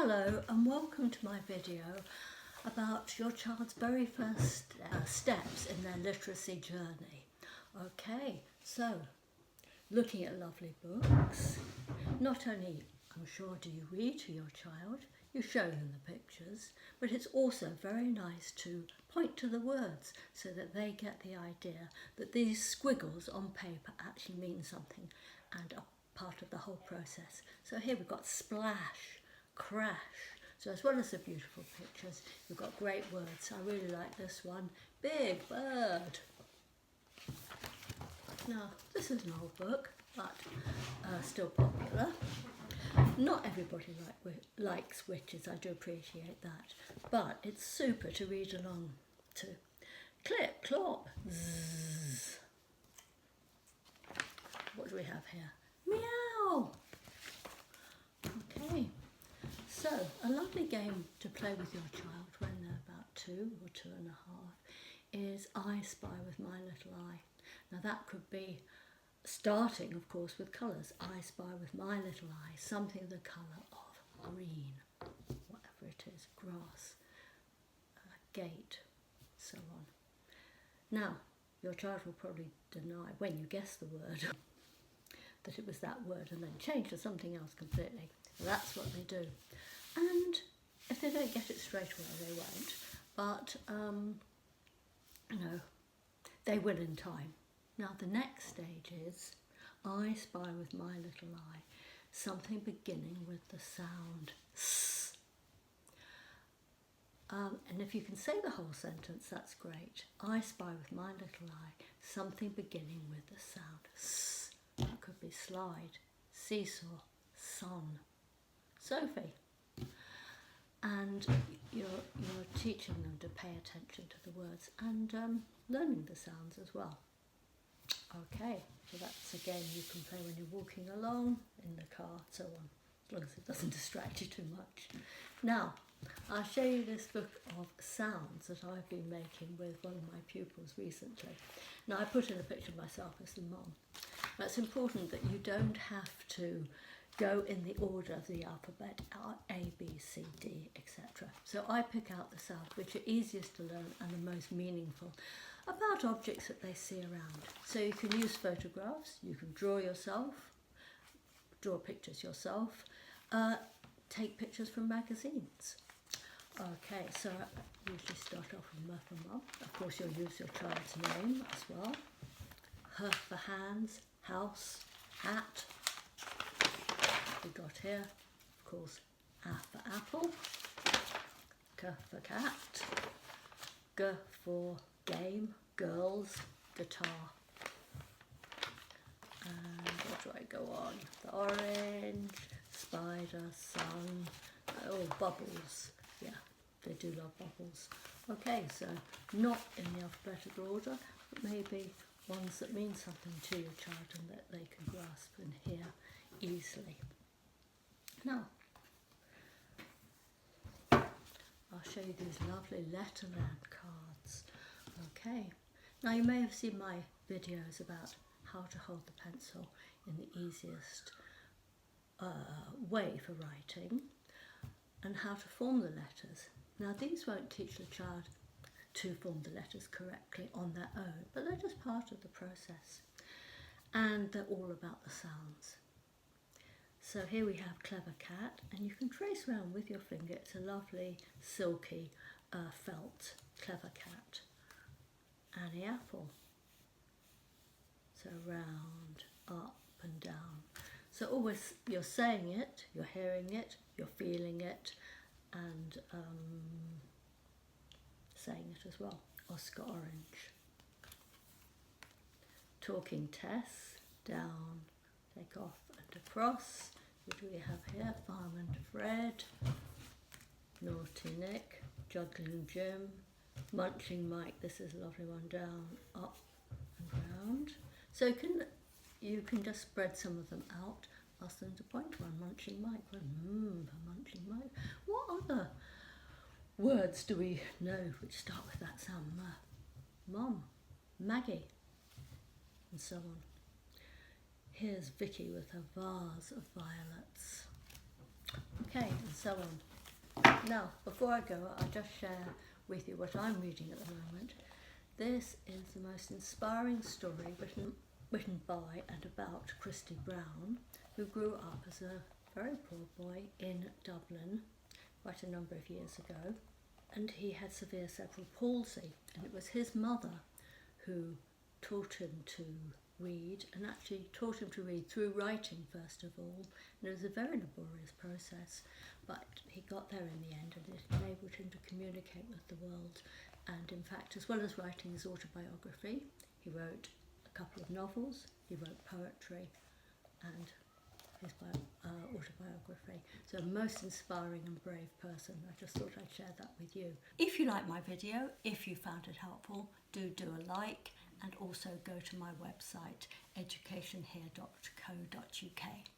Hello and welcome to my video about your child's very first steps in their literacy journey. Okay, so looking at lovely books, not only, I'm sure, do you read to your child, you show them the pictures, but it's also very nice to point to the words so that they get the idea that these squiggles on paper actually mean something and are part of the whole process. So here we've got splash, crash. So as well as the beautiful pictures, you've got great words. I really like this one, big bird. Now, this is an old book, but still popular. Not everybody likes witches, I do appreciate that, but it's super to read along to. Clip, clop, zzz. What do we have here? Meow. Okay, so a lovely game to play with your child when they're about 2 or 2.5 is I Spy with My Little Eye. Now that could be starting, of course, with colours. I spy with my little eye something the colour of green, whatever it is, grass, gate, so on. Now, your child will probably deny, when you guess the word, that it was that word and then change to something else completely. That's what they do. And if they don't get it straight away, they won't. But, they will in time. Now the next stage is, I spy with my little eye something beginning with the sound S. And if you can say the whole sentence, that's great. I spy with my little eye something beginning with the sound S. That could be slide, seesaw, sun, Sophie. And you're teaching them to pay attention to the words and learning the sounds as well. Okay, so that's a game you can play when you're walking along, in the car, so on, as long as it doesn't distract you too much. Now, I'll show you this book of sounds that I've been making with one of my pupils recently. Now, I put in a picture of myself as the mum. Now, it's important that you don't have to go in the order of the alphabet, A, B, C, D, etc. So I pick out the sounds which are easiest to learn and the most meaningful about objects that they see around. So you can use photographs, you can draw yourself, draw pictures yourself, take pictures from magazines. Okay, so I usually start off with M for mum. Of course you'll use your child's name as well. H for hands, house, hat. We got here, of course, A for apple, K for cat, G for game, girls, guitar. And what do I go on? The orange, spider, sun, oh, bubbles. Yeah, they do love bubbles. Okay, so not in the alphabetical order, but maybe ones that mean something to your child and that they can grasp and hear easily. Now, I'll show you these lovely Letterland cards. Okay, now you may have seen my videos about how to hold the pencil in the easiest way for writing and how to form the letters. Now these won't teach the child to form the letters correctly on their own, but they're just part of the process and they're all about the sounds. So here we have Clever Cat, and you can trace around with your finger. It's a lovely silky felt Clever Cat. Annie Apple. So round, up and down. So always you're saying it, you're hearing it, you're feeling it, and saying it as well. Oscar Orange. Talking Tess, down, take off and across. What do we have here? Fireman Fred, Naughty Nick, Juggling Jim, Munching Mike. This is a lovely one, down, up and round. So you can just spread some of them out, ask them to point to one. Munching Mike, for Munching Mike. What other words do we know which start with that sound? Mum, Maggie, and so on. Here's Vicky with her vase of violets. Okay, and so on. Now, before I go, I'll just share with you what I'm reading at the moment. This is the most inspiring story written by and about Christy Brown, who grew up as a very poor boy in Dublin quite a number of years ago, and he had severe cerebral palsy, and it was his mother who taught him to read, and actually taught him to read through writing first of all, and it was a very laborious process, but he got there in the end, and it enabled him to communicate with the world. And in fact, as well as writing his autobiography, he wrote a couple of novels, he wrote poetry and his autobiography. So a most inspiring and brave person. I just thought I'd share that with you. If you like my video, if you found it helpful, do a like, and also go to my website educationhere.co.uk.